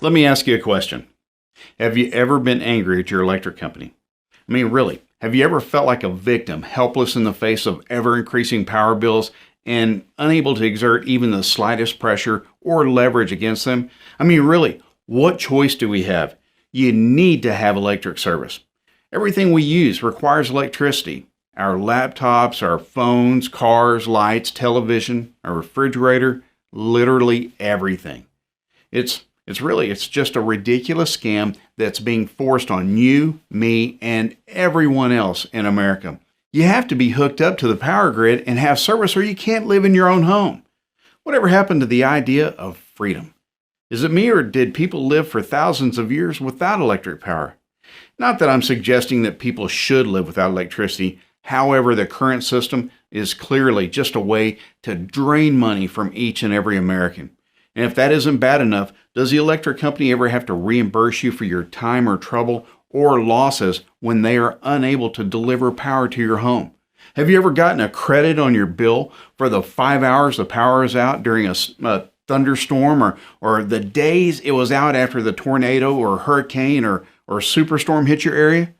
Let me ask you a question. Have you ever been angry at your electric company? I mean, really, have you ever felt like a victim, helpless in the face of ever-increasing power bills and unable to exert even the slightest pressure or leverage against them? I mean, really, what choice do we have? You need to have electric service. Everything we use requires electricity. Our laptops, our phones, cars, lights, television, our refrigerator, literally everything. It's just a ridiculous scam that's being forced on you, me, and everyone else in America. You have to be hooked up to the power grid and have service or you can't live in your own home. Whatever happened to the idea of freedom? Is it me or did people live for thousands of years without electric power? Not that I'm suggesting that people should live without electricity. However, the current system is clearly just a way to drain money from each and every American. And if that isn't bad enough, does the electric company ever have to reimburse you for your time or trouble or losses when they are unable to deliver power to your home? Have you ever gotten a credit on your bill for the 5 hours the power is out during a thunderstorm or the days it was out after the tornado or hurricane or superstorm hit your area?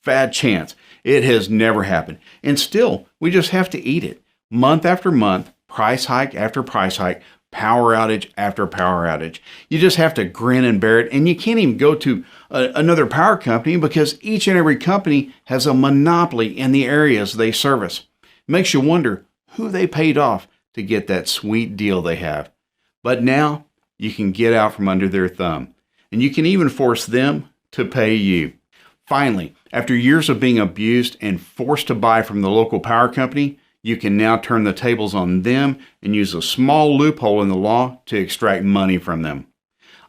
Bad chance. It has never happened. And still, we just have to eat it. Month after month, price hike after price hike, power outage after power outage. You just have to grin and bear it, and you can't even go to another power company because each and every company has a monopoly in the areas they service. It makes you wonder who they paid off to get that sweet deal they have. But now you can get out from under their thumb, and you can even force them to pay you. Finally, after years of being abused and forced to buy from the local power company, you can now turn the tables on them and use a small loophole in the law to extract money from them.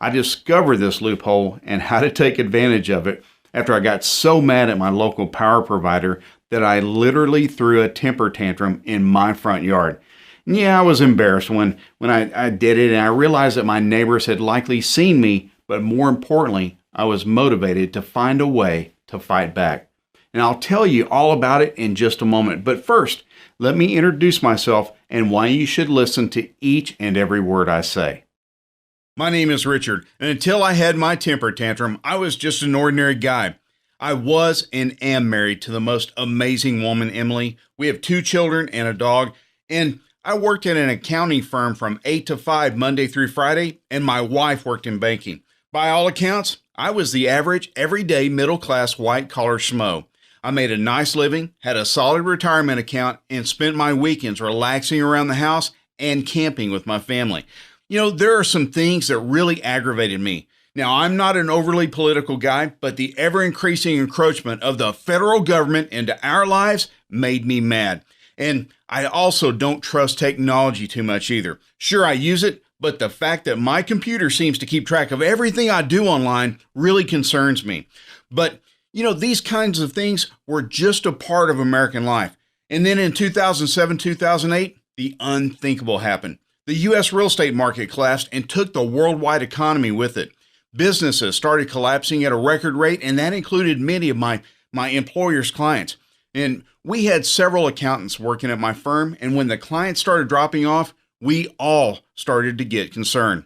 I discovered this loophole and how to take advantage of it after I got so mad at my local power provider that I literally threw a temper tantrum in my front yard. And yeah, I was embarrassed when I did it, and I realized that my neighbors had likely seen me, but more importantly, I was motivated to find a way to fight back. And I'll tell you all about it in just a moment. But first, let me introduce myself and why you should listen to each and every word I say. My name is Richard, and until I had my temper tantrum, I was just an ordinary guy. I was and am married to the most amazing woman, Emily. We have 2 children and a dog, and I worked at an accounting firm from 8 to 5 Monday through Friday, and my wife worked in banking. By all accounts, I was the average, everyday, middle-class, white-collar schmo. I made a nice living, had a solid retirement account, and spent my weekends relaxing around the house and camping with my family. You know, there are some things that really aggravated me. Now, I'm not an overly political guy, but the ever-increasing encroachment of the federal government into our lives made me mad. And I also don't trust technology too much either. Sure, I use it, but the fact that my computer seems to keep track of everything I do online really concerns me. But you know, these kinds of things were just a part of American life. And then in 2007, 2008, the unthinkable happened. The U.S. real estate market collapsed and took the worldwide economy with it. Businesses started collapsing at a record rate, and that included many of my employer's clients. And we had several accountants working at my firm, and when the clients started dropping off, we all started to get concerned.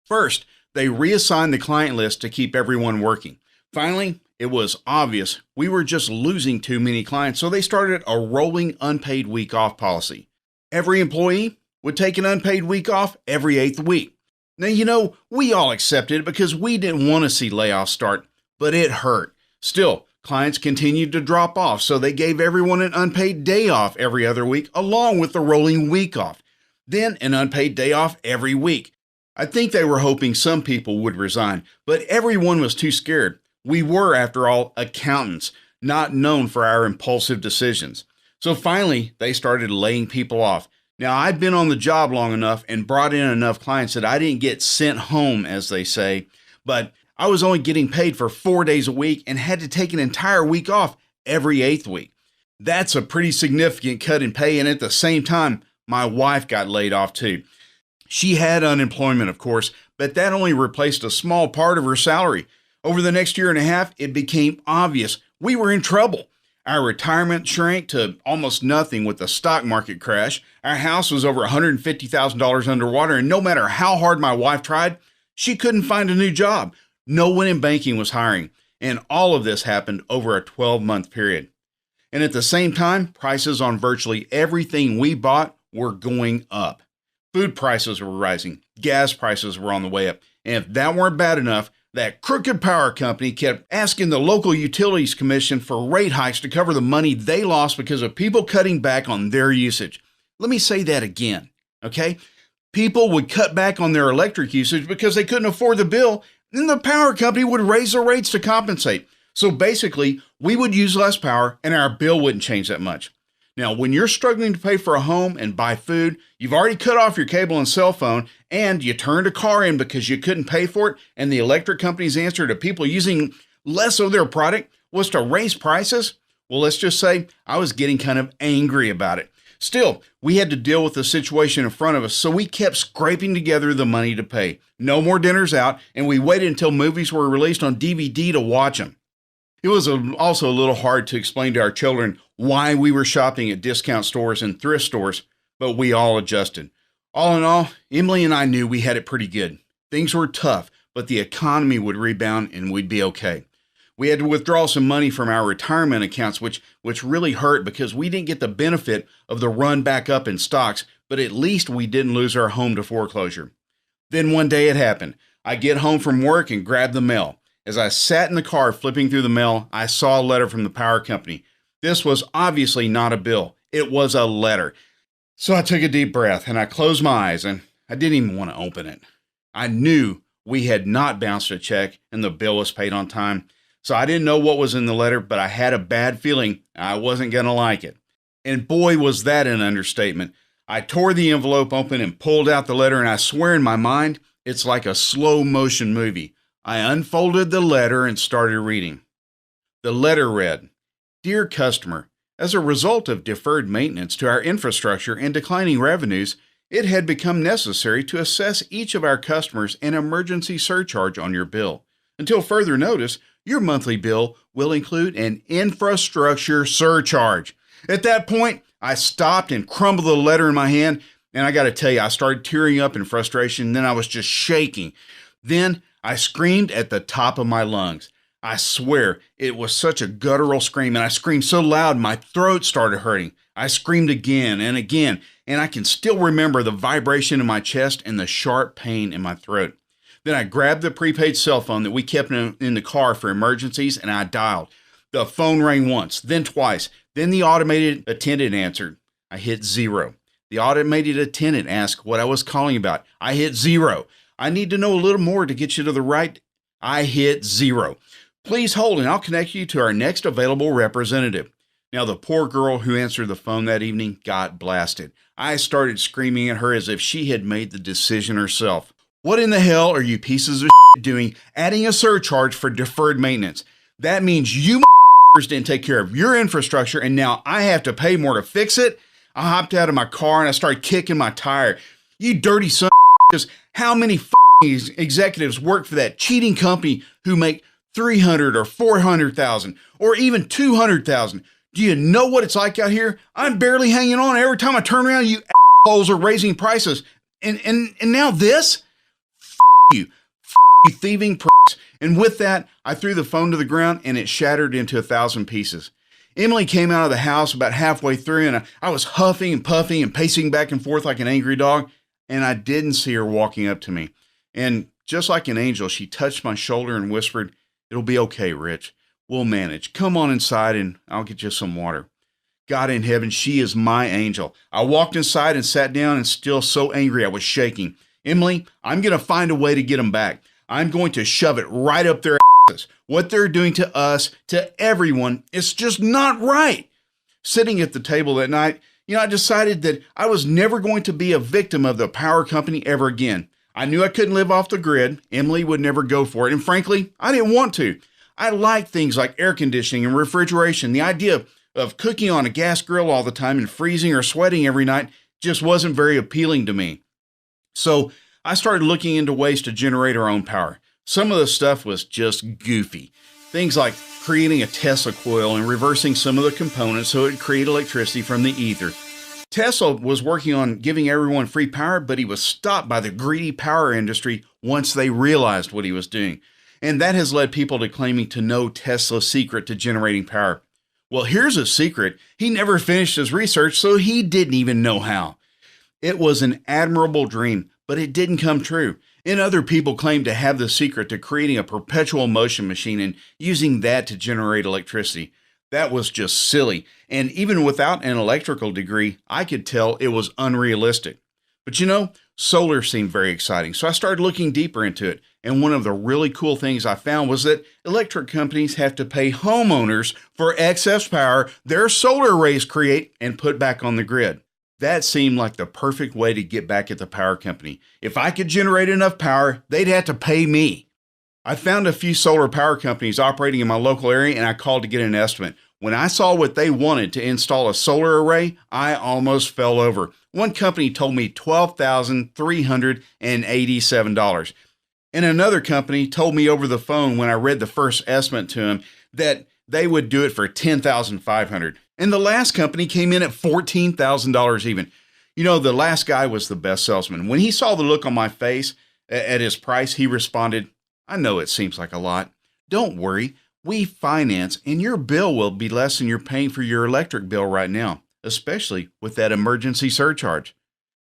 First, they reassigned the client list to keep everyone working. Finally, it was obvious we were just losing too many clients, so they started a rolling unpaid week off policy. Every employee would take an unpaid week off every 8th week. Now, you know, we all accepted it because we didn't want to see layoffs start, but it hurt. Still, clients continued to drop off, so they gave everyone an unpaid day off every other week, along with the rolling week off. Then an unpaid day off every week. I think they were hoping some people would resign, but everyone was too scared. We were, after all, accountants, not known for our impulsive decisions. So finally, they started laying people off. Now, I'd been on the job long enough and brought in enough clients that I didn't get sent home, as they say, but I was only getting paid for 4 days a week and had to take an entire week off every 8th week. That's a pretty significant cut in pay, and at the same time, my wife got laid off too. She had unemployment, of course, but that only replaced a small part of her salary. Over the next year and a half, it became obvious we were in trouble. Our retirement shrank to almost nothing with the stock market crash. Our house was over $150,000 underwater, and no matter how hard my wife tried, She couldn't find a new job. No one in banking was hiring. And all of this happened over a 12-month period. And at the same time, prices on virtually everything we bought were going up. Food prices were rising. Gas prices were on the way up. And if that weren't bad enough, that crooked power company kept asking the local utilities commission for rate hikes to cover the money they lost because of people cutting back on their usage. Let me say that again, okay? People would cut back on their electric usage because they couldn't afford the bill, and the power company would raise the rates to compensate. So basically, we would use less power and our bill wouldn't change that much. Now, when you're struggling to pay for a home and buy food, you've already cut off your cable and cell phone, and you turned a car in because you couldn't pay for it, and the electric company's answer to people using less of their product was to raise prices, well, let's just say I was getting kind of angry about it. Still, we had to deal with the situation in front of us, so we kept scraping together the money to pay. No more dinners out, and we waited until movies were released on DVD to watch them. It was also a little hard to explain to our children why we were shopping at discount stores and thrift stores, but we all adjusted. All in all, Emily and I knew we had it pretty good. Things were tough, but the economy would rebound and we'd be okay. We had to withdraw some money from our retirement accounts, which really hurt because we didn't get the benefit of the run back up in stocks, but at least we didn't lose our home to foreclosure. Then one day it happened. I get home from work and grab the mail. As I sat in the car flipping through the mail, I saw a letter from the power company. This was obviously not a bill. It was a letter. So I took a deep breath and I closed my eyes and I didn't even want to open it. I knew we had not bounced a check and the bill was paid on time. So I didn't know what was in the letter, but I had a bad feeling I wasn't going to like it. And boy, was that an understatement. I tore the envelope open and pulled out the letter, and I swear in my mind, it's like a slow motion movie. I unfolded the letter and started reading. The letter read, "Dear customer, as a result of deferred maintenance to our infrastructure and declining revenues, it had become necessary to assess each of our customers an emergency surcharge on your bill. Until further notice, your monthly bill will include an infrastructure surcharge." At that point, I stopped and crumbled the letter in my hand, and I got to tell you, I started tearing up in frustration, then I was just shaking. Then I screamed at the top of my lungs. I swear, it was such a guttural scream, and I screamed so loud my throat started hurting. I screamed again, and I can still remember the vibration in my chest and the sharp pain in my throat. Then I grabbed the prepaid cell phone that we kept in the car for emergencies, and I dialed. The phone rang once, then twice. Then the automated attendant answered. I hit 0. The automated attendant asked what I was calling about. I hit 0. I need to know a little more to get you to the right. I hit 0. Please hold and I'll connect you to our next available representative. Now, the poor girl who answered the phone that evening got blasted. I started screaming at her as if she had made the decision herself. What in the hell are you pieces of shit doing adding a surcharge for deferred maintenance? That means you didn't take care of your infrastructure and now I have to pay more to fix it? I hopped out of my car and I started kicking my tire. You dirty son of bitches, how many executives work for that cheating company who make $300,000 or $400,000 or even $200,000? Do you know what it's like out here? I'm barely hanging on. Every time I turn around, you assholes are raising prices. And now this? You thieving pricks. And with that, I threw the phone to the ground and it shattered into 1,000 pieces. Emily came out of the house about halfway through and I was huffing and puffing and pacing back and forth like an angry dog, and I didn't see her walking up to me. And just like an angel, she touched my shoulder and whispered, "It'll be okay, Rich. We'll manage. Come on inside and I'll get you some water." God in heaven, she is my angel. I walked inside and sat down and still so angry I was shaking. "Emily, I'm going to find a way to get them back. I'm going to shove it right up their asses. What they're doing to us, to everyone, it's just not right." Sitting at the table that night, I decided that I was never going to be a victim of the power company ever again. I knew I couldn't live off the grid. Emily would never go for it. And frankly, I didn't want to. I like things like air conditioning and refrigeration. The idea of cooking on a gas grill all the time and freezing or sweating every night just wasn't very appealing to me. So I started looking into ways to generate our own power. Some of the stuff was just goofy. Things like creating a Tesla coil and reversing some of the components so it would create electricity from the ether. Tesla was working on giving everyone free power, but he was stopped by the greedy power industry once they realized what he was doing. And that has led people to claiming to know Tesla's secret to generating power. Well, here's a secret. He never finished his research, so he didn't even know how. It was an admirable dream, but it didn't come true. And other people claim to have the secret to creating a perpetual motion machine and using that to generate electricity. That was just silly. And even without an electrical degree, I could tell it was unrealistic. But solar seemed very exciting. So I started looking deeper into it. And one of the really cool things I found was that electric companies have to pay homeowners for excess power their solar arrays create and put back on the grid. That seemed like the perfect way to get back at the power company. If I could generate enough power, they'd have to pay me. I found a few solar power companies operating in my local area, and I called to get an estimate. When I saw what they wanted to install a solar array, I almost fell over. One company told me $12,387. And another company told me over the phone when I read the first estimate to them that they would do it for $10,500. And the last company came in at $14,000 even. The last guy was the best salesman. When he saw the look on my face at his price, he responded, "I know it seems like a lot. Don't worry. We finance, and your bill will be less than you're paying for your electric bill right now, especially with that emergency surcharge."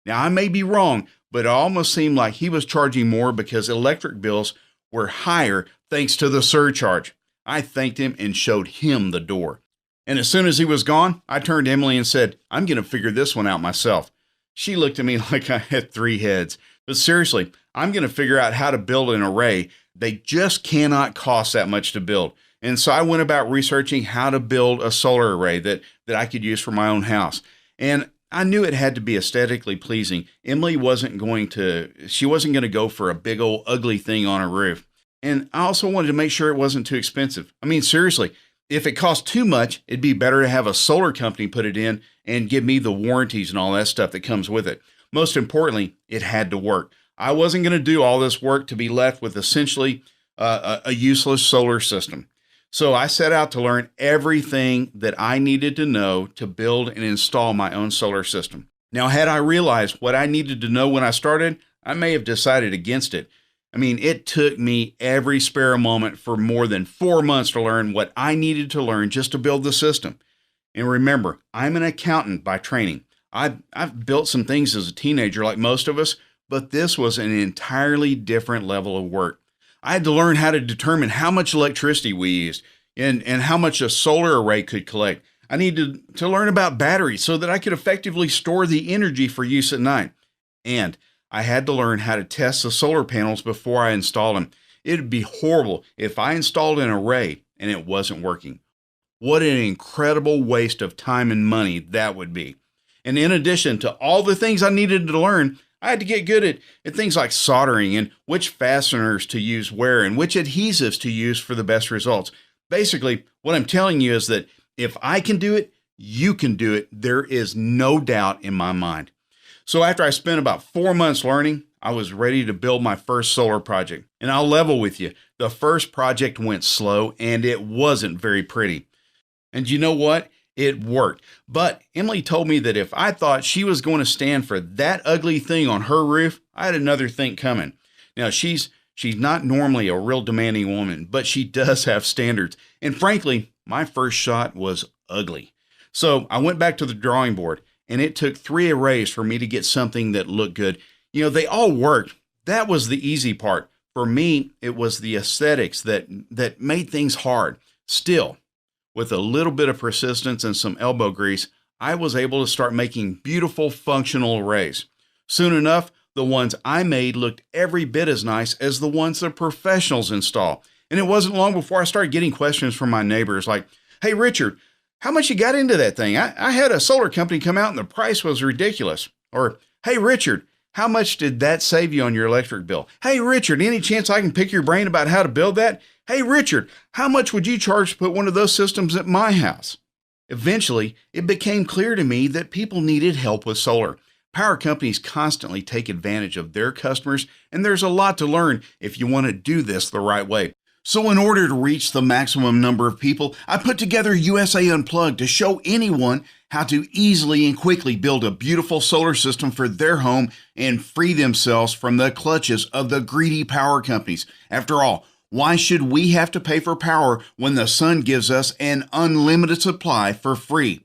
Now, I may be wrong, but it almost seemed like he was charging more because electric bills were higher thanks to the surcharge. I thanked him and showed him the door. And as soon as he was gone, I turned to Emily and said, "I'm going to figure this one out myself." She looked at me like I had three heads. But seriously, I'm going to figure out how to build an array. They just cannot cost that much to build. And so I went about researching how to build a solar array that I could use for my own house. And I knew it had to be aesthetically pleasing. Emily wasn't going to go for a big old ugly thing on her roof. And I also wanted to make sure it wasn't too expensive. I mean, seriously, if it cost too much, it'd be better to have a solar company put it in and give me the warranties and all that stuff that comes with it. Most importantly, it had to work. I wasn't going to do all this work to be left with essentially a useless solar system. So I set out to learn everything that I needed to know to build and install my own solar system. Now, had I realized what I needed to know when I started, I may have decided against it. I mean, it took me every spare moment for more than 4 months to learn what I needed to learn just to build the system. And remember, I'm an accountant by training. I've built some things as a teenager like most of us, but this was an entirely different level of work. I had to learn how to determine how much electricity we used and how much a solar array could collect. I needed to learn about batteries so that I could effectively store the energy for use at night. And I had to learn how to test the solar panels before I installed them. It'd be horrible if I installed an array and it wasn't working. What an incredible waste of time and money that would be. And in addition to all the things I needed to learn, I had to get good at things like soldering and which fasteners to use where and which adhesives to use for the best results. Basically, what I'm telling you is that if I can do it, you can do it. There is no doubt in my mind. So after I spent about 4 months learning, I was ready to build my first solar project. And I'll level with you, the first project went slow and it wasn't very pretty. And you know what? It worked. But Emily told me that if I thought she was going to stand for that ugly thing on her roof, I had another thing coming. Now, she's not normally a real demanding woman, but she does have standards. And frankly, my first shot was ugly. So I went back to the drawing board, and it took 3 arrays for me to get something that looked good. They all worked. That was the easy part. For me, it was the aesthetics that made things hard. Still, with a little bit of persistence and some elbow grease, I was able to start making beautiful functional arrays. Soon enough, the ones I made looked every bit as nice as the ones the professionals install. And it wasn't long before I started getting questions from my neighbors like, "Hey, Richard, how much you got into that thing? I had a solar company come out and the price was ridiculous." Or, "Hey, Richard, how much did that save you on your electric bill? Hey, Richard, any chance I can pick your brain about how to build that? Hey, Richard, how much would you charge to put one of those systems at my house?" Eventually, it became clear to me that people needed help with solar. Power companies constantly take advantage of their customers, and there's a lot to learn if you want to do this the right way. So in order to reach the maximum number of people, I put together USA Unplugged to show anyone how to easily and quickly build a beautiful solar system for their home and free themselves from the clutches of the greedy power companies. After all, why should we have to pay for power when the sun gives us an unlimited supply for free?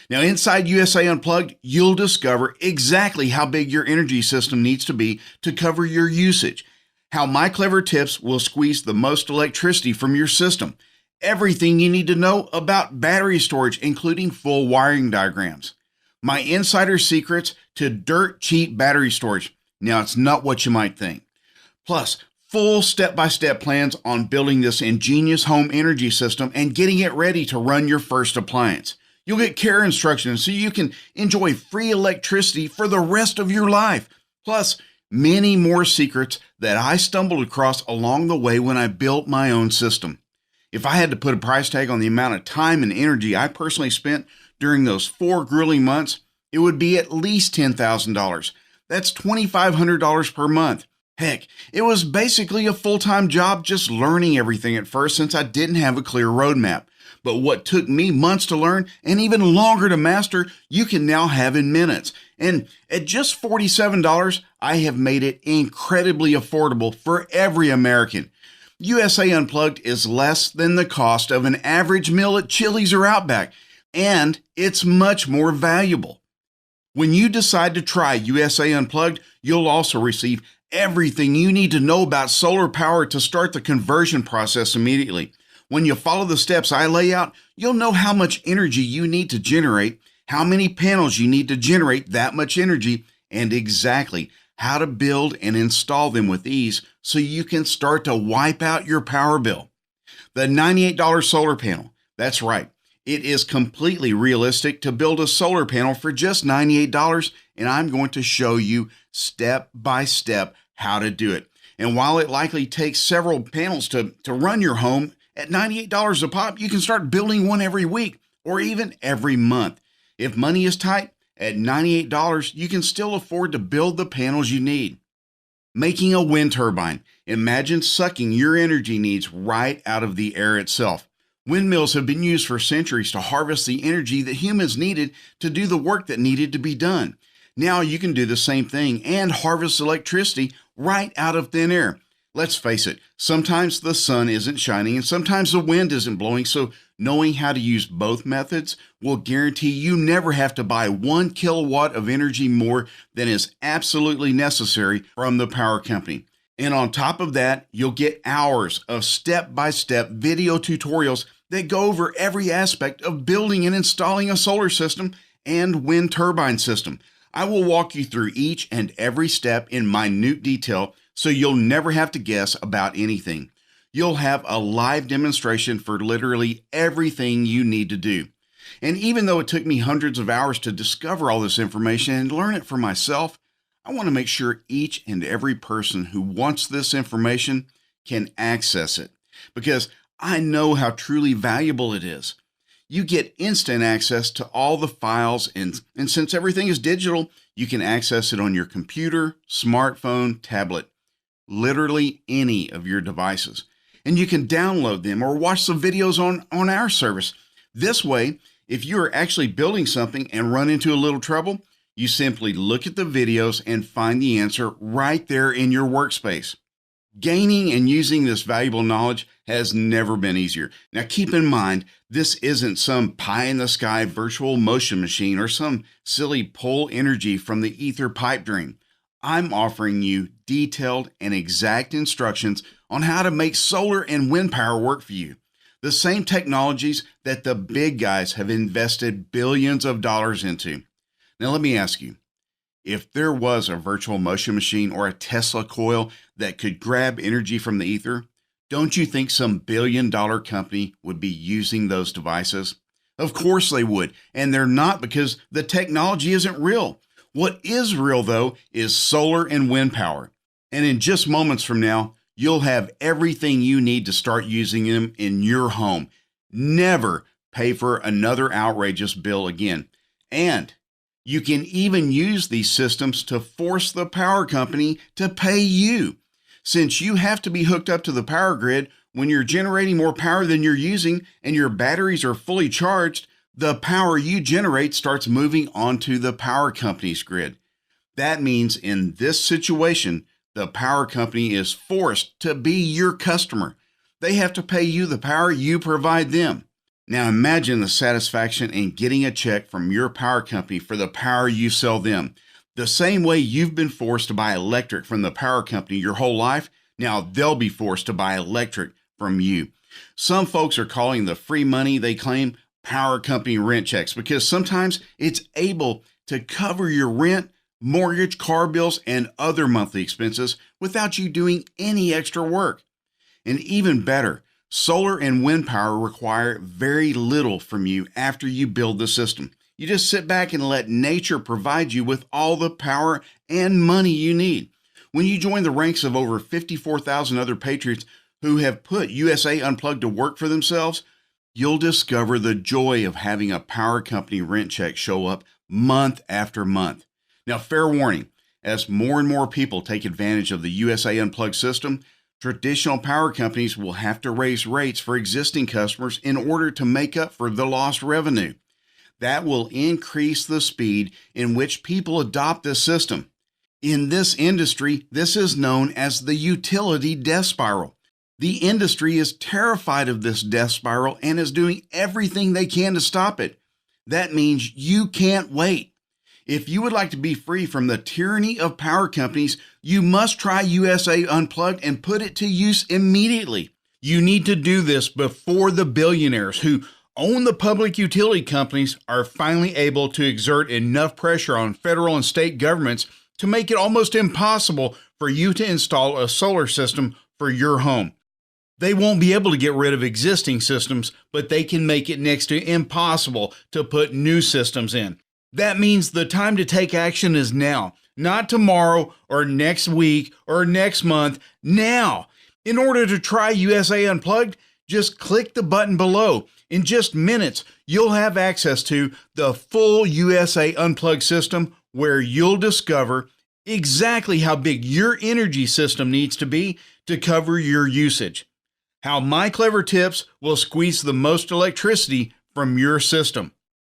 Now, inside USA Unplugged, you'll discover exactly how big your energy system needs to be to cover your usage, how my clever tips will squeeze the most electricity from your system, everything you need to know about battery storage, including full wiring diagrams, my insider secrets to dirt cheap battery storage. Now, it's not what you might think. Plus, full step-by-step plans on building this ingenious home energy system and getting it ready to run your first appliance. You'll get care instructions so you can enjoy free electricity for the rest of your life. Plus, many more secrets that I stumbled across along the way when I built my own system. If I had to put a price tag on the amount of time and energy I personally spent during those 4 grueling months, it would be at least $10,000. That's $2,500 per month. Heck, it was basically a full-time job just learning everything at first since I didn't have a clear roadmap. But what took me months to learn and even longer to master, you can now have in minutes. And at just $47, I have made it incredibly affordable for every American. USA Unplugged is less than the cost of an average meal at Chili's or Outback, and it's much more valuable. When you decide to try USA Unplugged, you'll also receive everything you need to know about solar power to start the conversion process immediately. When you follow the steps I lay out, you'll know how much energy you need to generate, how many panels you need to generate that much energy, and exactly how to build and install them with ease so you can start to wipe out your power bill. The $98 solar panel, that's right. It is completely realistic to build a solar panel for just $98, and I'm going to show you step by step how to do it. And while it likely takes several panels to run your home, at $98 a pop, you can start building one every week or even every month. If money is tight, at $98, you can still afford to build the panels you need. Making a wind turbine. Imagine sucking your energy needs right out of the air itself. Windmills have been used for centuries to harvest the energy that humans needed to do the work that needed to be done. Now you can do the same thing and harvest electricity right out of thin air. Let's face it, sometimes the sun isn't shining and sometimes the wind isn't blowing, so knowing how to use both methods will guarantee you never have to buy 1 kilowatt of energy more than is absolutely necessary from the power company. And on top of that, you'll get hours of step-by-step video tutorials that go over every aspect of building and installing a solar system and wind turbine system. I will walk you through each and every step in minute detail so you'll never have to guess about anything. You'll have a live demonstration for literally everything you need to do. And even though it took me hundreds of hours to discover all this information and learn it for myself, I want to make sure each and every person who wants this information can access it, because I know how truly valuable it is. You get instant access to all the files, and since everything is digital, you can access it on your computer, smartphone, tablet, literally any of your devices. And you can download them or watch some videos on our service. This way, if you are actually building something and run into a little trouble, you simply look at the videos and find the answer right there in your workspace. Gaining and using this valuable knowledge has never been easier. Now keep in mind, this isn't some pie-in-the-sky virtual motion machine or some silly pull energy from the ether pipe dream. I'm offering you detailed and exact instructions on how to make solar and wind power work for you. The same technologies that the big guys have invested billions of dollars into. Now let me ask you, if there was a virtual motion machine or a Tesla coil that could grab energy from the ether, don't you think some billion-dollar company would be using those devices? Of course they would, and they're not because the technology isn't real. What is real, though, is solar and wind power. And in just moments from now, you'll have everything you need to start using them in your home. Never pay for another outrageous bill again. And you can even use these systems to force the power company to pay you. Since you have to be hooked up to the power grid when you're generating more power than you're using and your batteries are fully charged, the power you generate starts moving onto the power company's grid. That means in this situation, the power company is forced to be your customer. They have to pay you the power you provide them. Now imagine the satisfaction in getting a check from your power company for the power you sell them. The same way you've been forced to buy electric from the power company your whole life, now they'll be forced to buy electric from you. Some folks are calling the free money they claim power company rent checks because sometimes it's able to cover your rent, mortgage, car bills, and other monthly expenses without you doing any extra work. And even better, solar and wind power require very little from you after you build the system. You just sit back and let nature provide you with all the power and money you need. When you join the ranks of over 54,000 other patriots who have put USA Unplugged to work for themselves, you'll discover the joy of having a power company rent check show up month after month. Now, fair warning, as more and more people take advantage of the USA Unplugged system, traditional power companies will have to raise rates for existing customers in order to make up for the lost revenue. That will increase the speed in which people adopt this system. In this industry, this is known as the utility death spiral. The industry is terrified of this death spiral and is doing everything they can to stop it. That means you can't wait. If you would like to be free from the tyranny of power companies, you must try USA Unplugged and put it to use immediately. You need to do this before the billionaires who own the public utility companies are finally able to exert enough pressure on federal and state governments to make it almost impossible for you to install a solar system for your home. They won't be able to get rid of existing systems, but they can make it next to impossible to put new systems in. That means the time to take action is now, not tomorrow or next week or next month, now. In order to try USA Unplugged, just click the button below. In just minutes, you'll have access to the full USA Unplugged system where you'll discover exactly how big your energy system needs to be to cover your usage. How my clever tips will squeeze the most electricity from your system.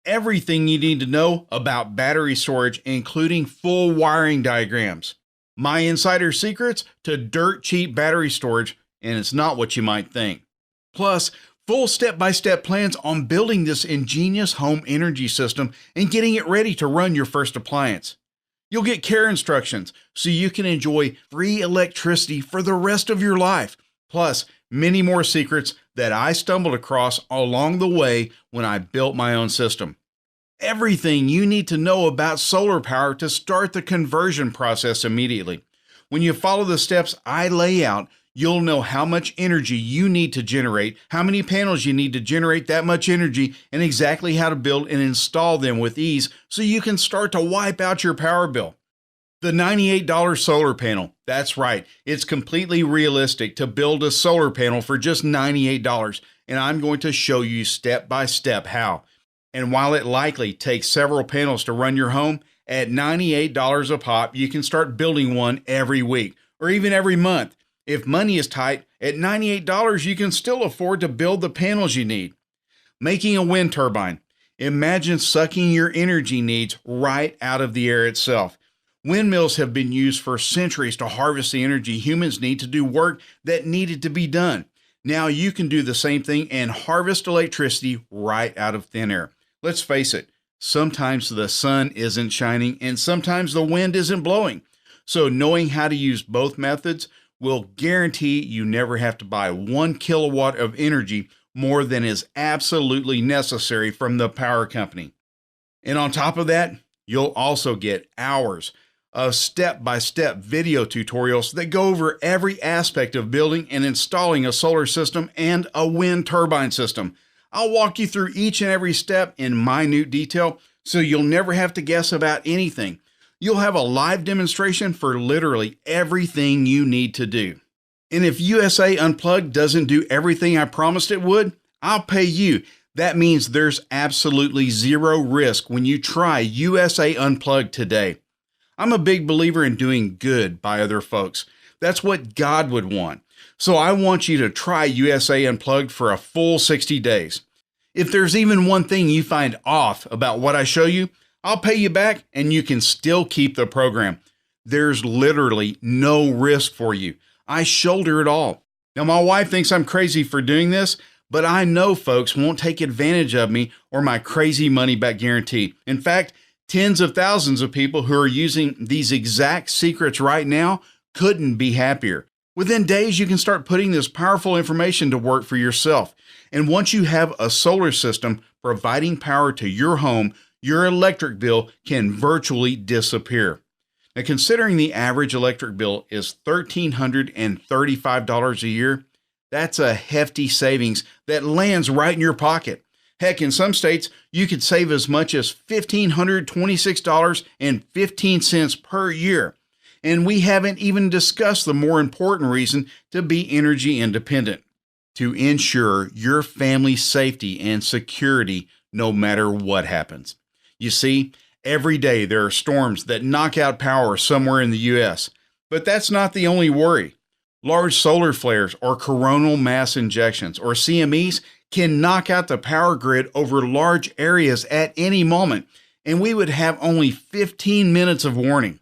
Everything you need to know about battery storage, including full wiring diagrams. My insider secrets to dirt cheap battery storage, and it's not what you might think. Plus, full step-by-step plans on building this ingenious home energy system and getting it ready to run your first appliance. You'll get care instructions so you can enjoy free electricity for the rest of your life. Plus, many more secrets that I stumbled across along the way when I built my own system. Everything you need to know about solar power to start the conversion process immediately. When you follow the steps I lay out, you'll know how much energy you need to generate, how many panels you need to generate that much energy, and exactly how to build and install them with ease so you can start to wipe out your power bill. The $98 solar panel, that's right, it's completely realistic to build a solar panel for just $98, and I'm going to show you step by step how. And while it likely takes several panels to run your home, at $98 a pop, you can start building one every week or even every month. If money is tight, at $98 you can still afford to build the panels you need. Making a wind turbine. Imagine sucking your energy needs right out of the air itself. Windmills have been used for centuries to harvest the energy humans need to do work that needed to be done. Now you can do the same thing and harvest electricity right out of thin air. Let's face it, sometimes the sun isn't shining and sometimes the wind isn't blowing. So knowing how to use both methods will guarantee you never have to buy 1 kilowatt of energy more than is absolutely necessary from the power company. And on top of that, you'll also get hours of step-by-step video tutorials that go over every aspect of building and installing a solar system and a wind turbine system. I'll walk you through each and every step in minute detail so you'll never have to guess about anything. You'll have a live demonstration for literally everything you need to do. And if USA Unplugged doesn't do everything I promised it would, I'll pay you. That means there's absolutely zero risk when you try USA Unplugged today. I'm a big believer in doing good by other folks. That's what God would want. So I want you to try USA Unplugged for a full 60 days. If there's even one thing you find off about what I show you, I'll pay you back and you can still keep the program. There's literally no risk for you. I shoulder it all. Now, my wife thinks I'm crazy for doing this, but I know folks won't take advantage of me or my crazy money back guarantee. In fact, tens of thousands of people who are using these exact secrets right now couldn't be happier. Within days, you can start putting this powerful information to work for yourself. And once you have a solar system providing power to your home, your electric bill can virtually disappear. Now, considering the average electric bill is $1,335 a year, that's a hefty savings that lands right in your pocket. Heck, in some states, you could save as much as $1,526.15 per year. And we haven't even discussed the more important reason to be energy independent: to ensure your family's safety and security no matter what happens. You see, every day there are storms that knock out power somewhere in the U.S., but that's not the only worry. Large solar flares or coronal mass injections or CMEs can knock out the power grid over large areas at any moment, and we would have only 15 minutes of warning.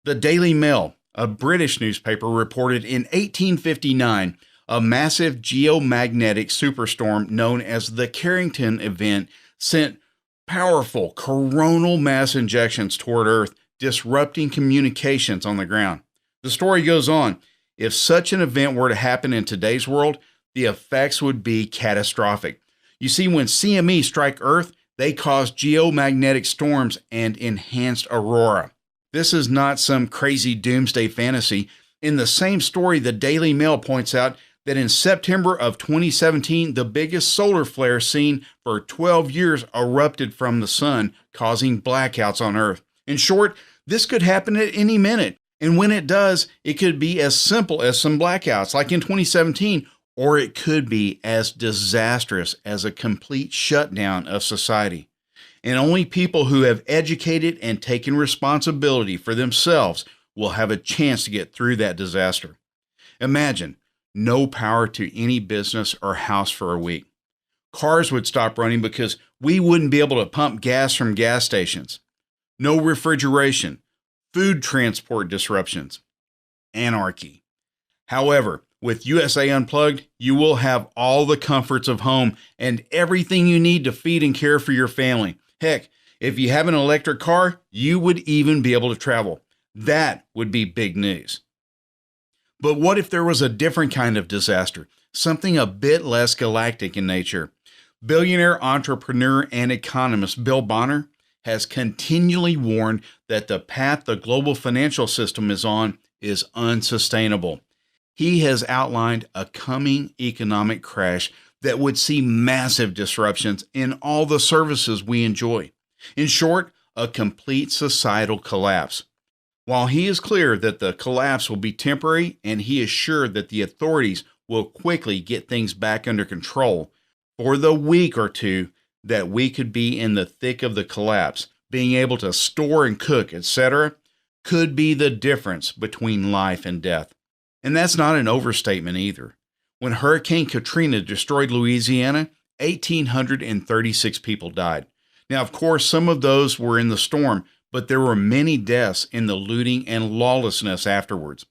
The Daily Mail, a British newspaper, reported in 1859 a massive geomagnetic superstorm known as the Carrington event sent powerful coronal mass injections toward Earth, disrupting communications on the ground. The story goes on. If such an event were to happen in today's world, the effects would be catastrophic. You see, when CME strike Earth, they cause geomagnetic storms and enhanced aurora. This is not some crazy doomsday fantasy. In the same story, the Daily Mail points out that in September of 2017, the biggest solar flare seen for 12 years erupted from the sun, causing blackouts on Earth. In short, this could happen at any minute. And when it does, it could be as simple as some blackouts, like in 2017, or it could be as disastrous as a complete shutdown of society. And only people who have educated and taken responsibility for themselves will have a chance to get through that disaster. Imagine no power to any business or house for a week. Cars would stop running because we wouldn't be able to pump gas from gas stations. No refrigeration, food transport disruptions, anarchy. However, with USA Unplugged, you will have all the comforts of home and everything you need to feed and care for your family. Heck, if you have an electric car, you would even be able to travel. That would be big news. But what if there was a different kind of disaster, something a bit less galactic in nature? Billionaire entrepreneur and economist Bill Bonner has continually warned that the path the global financial system is on is unsustainable. He has outlined a coming economic crash that would see massive disruptions in all the services we enjoy. In short, a complete societal collapse. While he is clear that the collapse will be temporary and he is sure that the authorities will quickly get things back under control, for the week or two that we could be in the thick of the collapse, being able to store and cook, etc., could be the difference between life and death. And that's not an overstatement either. When Hurricane Katrina destroyed Louisiana, 1,836 people died. Now, of course, some of those were in the storm, but there were many deaths in the looting and lawlessness afterwards.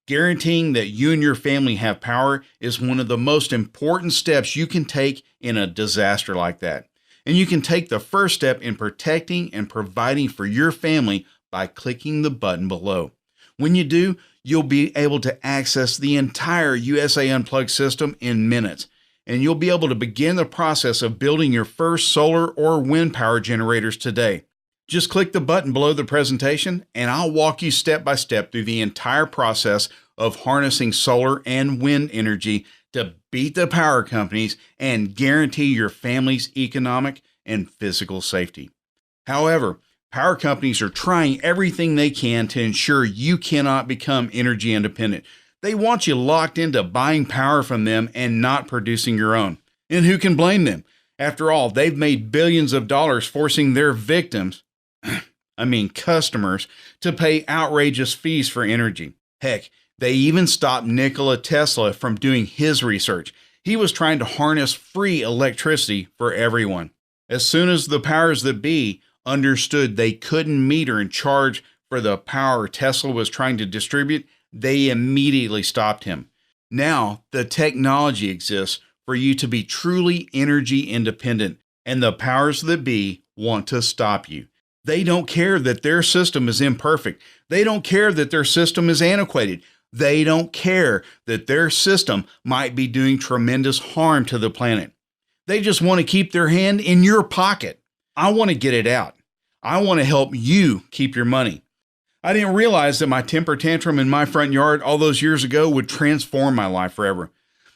Guaranteeing that you and your family have power is one of the most important steps you can take in a disaster like that. And you can take the first step in protecting and providing for your family by clicking the button below. When you do, you'll be able to access the entire USA Unplugged system in minutes, and you'll be able to begin the process of building your first solar or wind power generators today. Just click the button below the presentation, and I'll walk you step by step through the entire process of harnessing solar and wind energy to beat the power companies and guarantee your family's economic and physical safety. However, power companies are trying everything they can to ensure you cannot become energy independent. They want you locked into buying power from them and not producing your own. And who can blame them? After all, they've made billions of dollars forcing their victims, customers, to pay outrageous fees for energy. Heck, they even stopped Nikola Tesla from doing his research. He was trying to harness free electricity for everyone. As soon as the powers that be understood they couldn't meter and charge for the power Tesla was trying to distribute, they immediately stopped him. Now, the technology exists for you to be truly energy independent, and the powers that be want to stop you. They don't care that their system is imperfect. They don't care that their system is antiquated. They don't care that their system might be doing tremendous harm to the planet. They just want to keep their hand in your pocket. I want to get it out. I want to help you keep your money. I didn't realize that my temper tantrum in my front yard all those years ago would transform my life forever.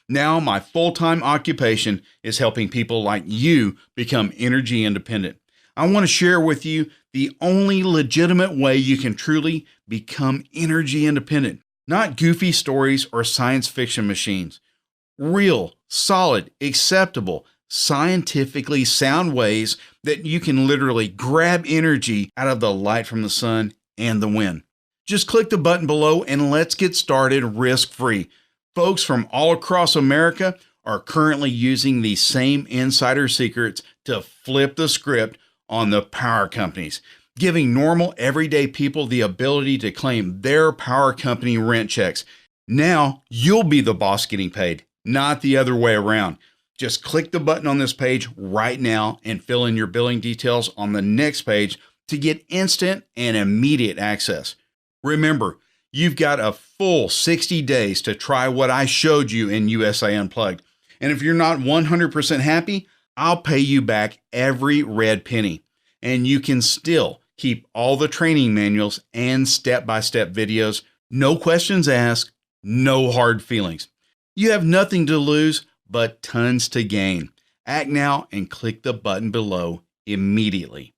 Now my full-time occupation is helping people like you become energy independent. I want to share with you the only legitimate way you can truly become energy independent. Not goofy stories or science fiction machines. Real, solid, acceptable, scientifically sound ways that you can literally grab energy out of the light from the sun and the wind. Just click the button below and let's get started risk-free. Folks from all across America are currently using these same insider secrets to flip the script on the power companies, giving normal everyday people the ability to claim their power company rent checks. Now you'll be the boss getting paid, not the other way around. Just click the button on this page right now and fill in your billing details on the next page to get instant and immediate access. Remember, you've got a full 60 days to try what I showed you in USA Unplugged. And if you're not 100% happy, I'll pay you back every red penny. And you can still keep all the training manuals and step-by-step videos. No questions asked, no hard feelings. You have nothing to lose, but tons to gain. Act now and click the button below immediately.